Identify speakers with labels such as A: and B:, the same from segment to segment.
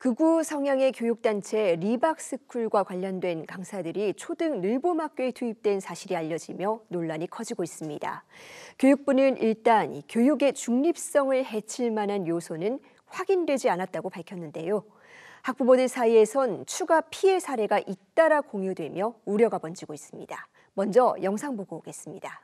A: 극우 성향의 교육단체 리박스쿨과 관련된 강사들이 초등 늘봄학교에 투입된 사실이 알려지며 논란이 커지고 있습니다. 교육부는 일단 교육의 중립성을 해칠 만한 요소는 확인되지 않았다고 밝혔는데요. 학부모들 사이에선 추가 피해 사례가 잇따라 공유되며 우려가 번지고 있습니다. 먼저 영상 보고 오겠습니다.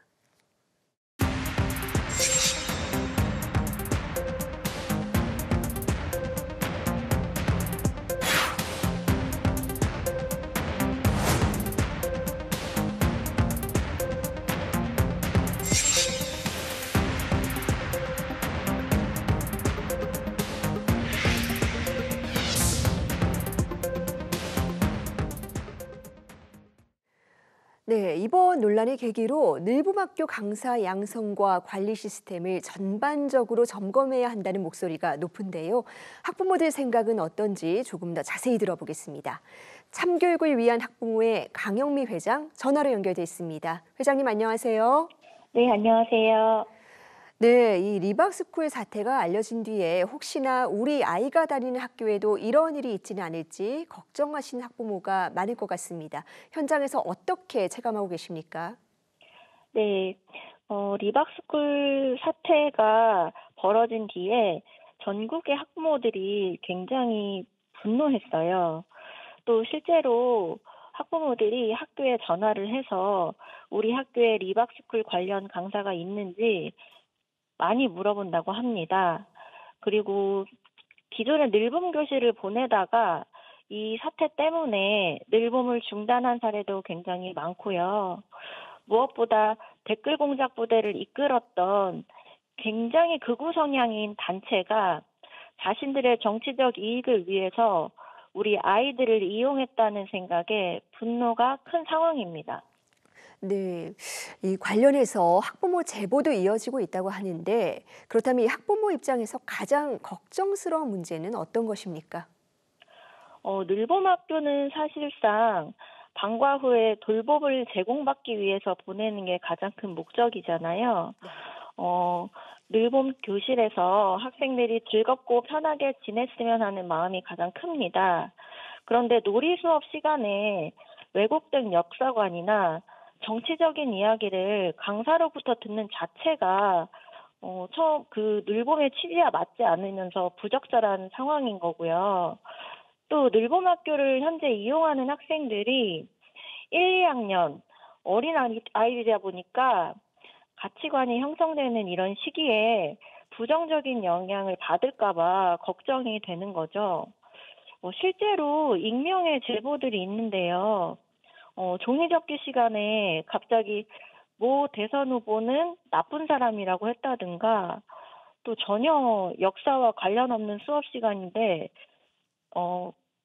A: 네, 이번 논란의 계기로 늘봄학교 강사 양성과 관리 시스템을 전반적으로 점검해야 한다는 목소리가 높은데요. 학부모들 생각은 어떤지 조금 더 자세히 들어보겠습니다. 참교육을 위한 학부모의 강영미 회장 전화로 연결돼 있습니다. 회장님 안녕하세요.
B: 네, 안녕하세요.
A: 네, 이 리박스쿨 사태가 알려진 뒤에 혹시나 우리 아이가 다니는 학교에도 이런 일이 있지는 않을지 걱정하시는 학부모가 많을 것 같습니다. 현장에서 어떻게 체감하고 계십니까?
B: 네, 리박스쿨 사태가 벌어진 뒤에 전국의 학부모들이 굉장히 분노했어요. 또 실제로 학부모들이 학교에 전화를 해서 우리 학교에 리박스쿨 관련 강사가 있는지 많이 물어본다고 합니다. 그리고 기존에 늘봄 교실을 보내다가 이 사태 때문에 늘봄을 중단한 사례도 굉장히 많고요. 무엇보다 댓글 공작 부대를 이끌었던 굉장히 극우 성향인 단체가 자신들의 정치적 이익을 위해서 우리 아이들을 이용했다는 생각에 분노가 큰 상황입니다.
A: 네, 이 관련해서 학부모 제보도 이어지고 있다고 하는데 그렇다면 이 학부모 입장에서 가장 걱정스러운 문제는 어떤 것입니까?
B: 늘봄학교는 사실상 방과 후에 돌봄을 제공받기 위해서 보내는 게 가장 큰 목적이잖아요. 늘봄 교실에서 학생들이 즐겁고 편하게 지냈으면 하는 마음이 가장 큽니다. 그런데 놀이 수업 시간에 왜곡된 역사관이나 정치적인 이야기를 강사로부터 듣는 자체가 처음 그 늘봄의 취지와 맞지 않으면서 부적절한 상황인 거고요. 또 늘봄학교를 현재 이용하는 학생들이 1, 2학년 어린 아이들이다 보니까 가치관이 형성되는 이런 시기에 부정적인 영향을 받을까 봐 걱정이 되는 거죠. 실제로 익명의 제보들이 있는데요. 종이 접기 시간에 갑자기 모 대선 후보는 나쁜 사람이라고 했다든가 또 전혀 역사와 관련 없는 수업 시간인데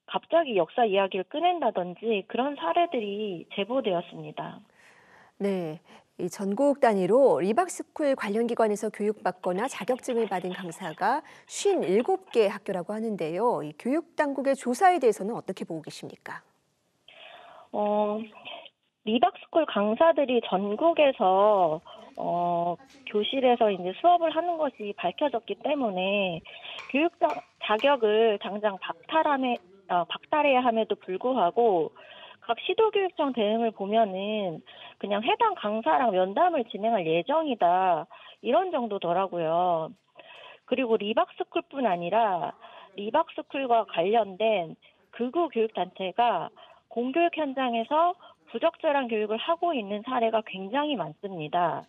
B: 갑자기 역사 이야기를 꺼낸다든지 그런 사례들이 제보되었습니다.
A: 네, 이 전국 단위로 리박스쿨 관련 기관에서 교육받거나 자격증을 받은 강사가 57개 학교라고 하는데요. 이 교육 당국의 조사에 대해서는 어떻게 보고 계십니까?
B: 리박스쿨 강사들이 전국에서 교실에서 이제 수업을 하는 것이 밝혀졌기 때문에 교육 자격을 당장 박탈해야 함에도 불구하고 각 시도교육청 대응을 보면은 그냥 해당 강사랑 면담을 진행할 예정이다 이런 정도더라고요. 그리고 리박스쿨뿐 아니라 리박스쿨과 관련된 극우 교육단체가 공교육 현장에서 부적절한 교육을 하고 있는 사례가 굉장히 많습니다.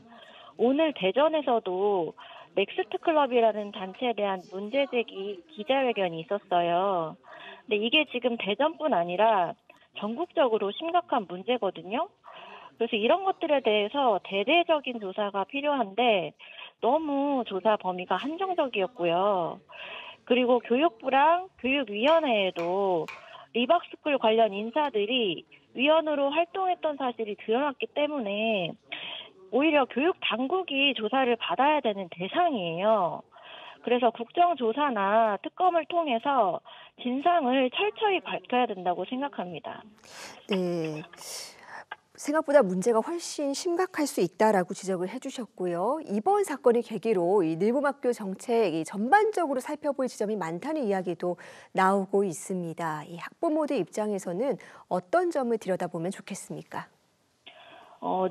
B: 오늘 대전에서도 넥스트 클럽이라는 단체에 대한 문제 제기 기자회견이 있었어요. 근데 이게 지금 대전뿐 아니라 전국적으로 심각한 문제거든요. 그래서 이런 것들에 대해서 대대적인 조사가 필요한데 너무 조사 범위가 한정적이었고요. 그리고 교육부랑 교육위원회에도 리박스쿨 관련 인사들이 위원으로 활동했던 사실이 드러났기 때문에 오히려 교육 당국이 조사를 받아야 되는 대상이에요. 그래서 국정조사나 특검을 통해서 진상을 철저히 밝혀야 된다고 생각합니다.
A: 네. 생각보다 문제가 훨씬 심각할 수 있다라고 지적을 해주셨고요. 이번 사건을 계기로 이 늘봄학교 정책 전반적으로 살펴볼 지점이 많다는 이야기도 나오고 있습니다. 이 학부모들 입장에서는 어떤 점을 들여다보면 좋겠습니까?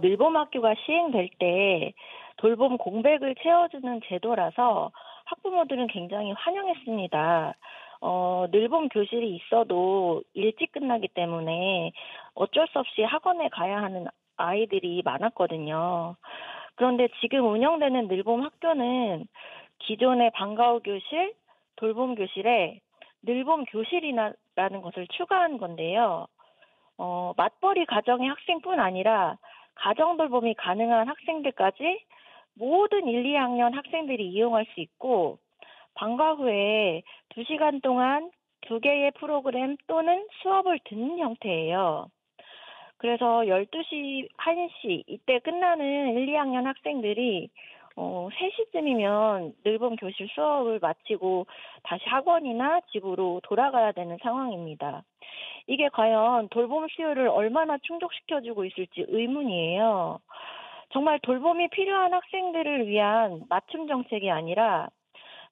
B: 늘봄학교가 시행될 때 돌봄 공백을 채워주는 제도라서 학부모들은 굉장히 환영했습니다. 늘봄 교실이 있어도 일찍 끝나기 때문에 어쩔 수 없이 학원에 가야 하는 아이들이 많았거든요. 그런데 지금 운영되는 늘봄 학교는 기존의 방과후 교실, 돌봄 교실에 늘봄 교실이라는 것을 추가한 건데요. 맞벌이 가정의 학생뿐 아니라 가정 돌봄이 가능한 학생들까지 모든 1, 2학년 학생들이 이용할 수 있고 방과 후에 2시간 동안 2개의 프로그램 또는 수업을 듣는 형태예요. 그래서 12시, 1시 이때 끝나는 1, 2학년 학생들이 3시쯤이면 늘봄 교실 수업을 마치고 다시 학원이나 집으로 돌아가야 되는 상황입니다. 이게 과연 돌봄 수요를 얼마나 충족시켜주고 있을지 의문이에요. 정말 돌봄이 필요한 학생들을 위한 맞춤 정책이 아니라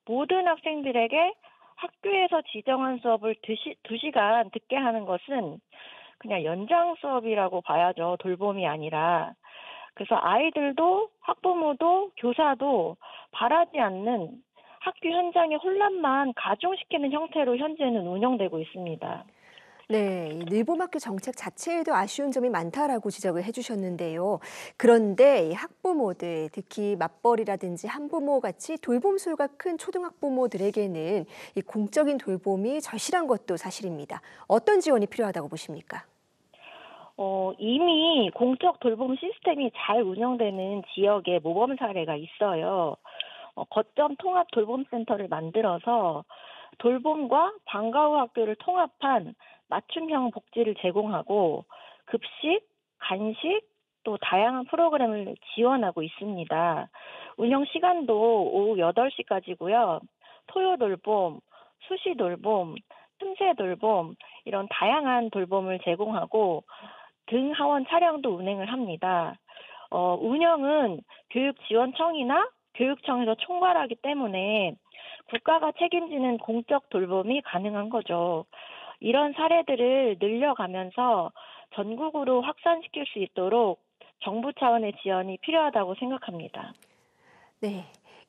B: 모든 학생들에게 학교에서 지정한 수업을 2시간 듣게 하는 것은 그냥 연장 수업이라고 봐야죠. 돌봄이 아니라. 그래서 아이들도 학부모도 교사도 바라지 않는 학교 현장의 혼란만 가중시키는 형태로 현재는 운영되고 있습니다.
A: 네, 이 늘봄학교 정책 자체에도 아쉬운 점이 많다라고 지적을 해주셨는데요. 그런데 이 학부모들, 특히 맞벌이라든지 한부모 같이 돌봄 수요가 큰 초등학부모들에게는 이 공적인 돌봄이 절실한 것도 사실입니다. 어떤 지원이 필요하다고 보십니까?
B: 이미 공적 돌봄 시스템이 잘 운영되는 지역에 모범 사례가 있어요. 거점 통합 돌봄센터를 만들어서 돌봄과 방과 후 학교를 통합한 맞춤형 복지를 제공하고 급식, 간식, 또 다양한 프로그램을 지원하고 있습니다. 운영 시간도 오후 8시까지고요. 토요 돌봄, 수시 돌봄, 틈새 돌봄 이런 다양한 돌봄을 제공하고 등 하원 차량도 운행을 합니다. 운영은 교육지원청이나 교육청에서 총괄하기 때문에 국가가 책임지는 공적 돌봄이 가능한 거죠. 이런 사례들을 늘려가면서 전국으로 확산시킬 수 있도록 정부 차원의 지원이 필요하다고 생각합니다.
A: 네.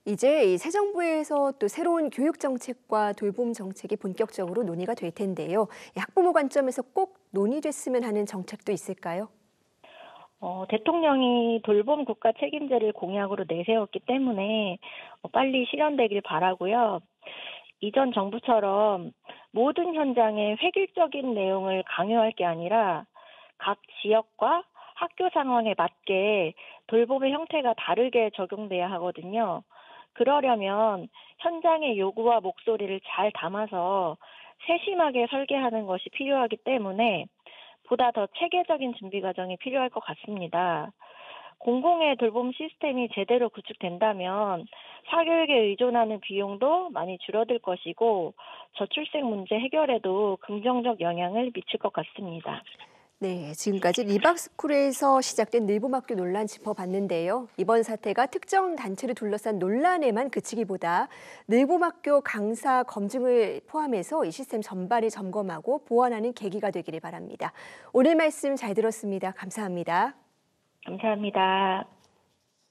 A: 이제 이 새 정부에서 또 새로운 교육 정책과 돌봄 정책이 본격적으로 논의가 될 텐데요. 이 학부모 관점에서 꼭 논의됐으면 하는 정책도 있을까요?
B: 대통령이 돌봄 국가 책임제를 공약으로 내세웠기 때문에 빨리 실현되길 바라고요. 이전 정부처럼 모든 현장에 획일적인 내용을 강요할 게 아니라 각 지역과 학교 상황에 맞게 돌봄의 형태가 다르게 적용돼야 하거든요. 그러려면 현장의 요구와 목소리를 잘 담아서 세심하게 설계하는 것이 필요하기 때문에 보다 더 체계적인 준비 과정이 필요할 것 같습니다. 공공의 돌봄 시스템이 제대로 구축된다면 사교육에 의존하는 비용도 많이 줄어들 것이고 저출생 문제 해결에도 긍정적 영향을 미칠 것 같습니다.
A: 네, 지금까지 리박스쿨에서 시작된 늘봄학교 논란 짚어봤는데요. 이번 사태가 특정 단체를 둘러싼 논란에만 그치기보다 늘봄학교 강사 검증을 포함해서 이 시스템 전반을 점검하고 보완하는 계기가 되기를 바랍니다. 오늘 말씀 잘 들었습니다. 감사합니다.
B: 감사합니다.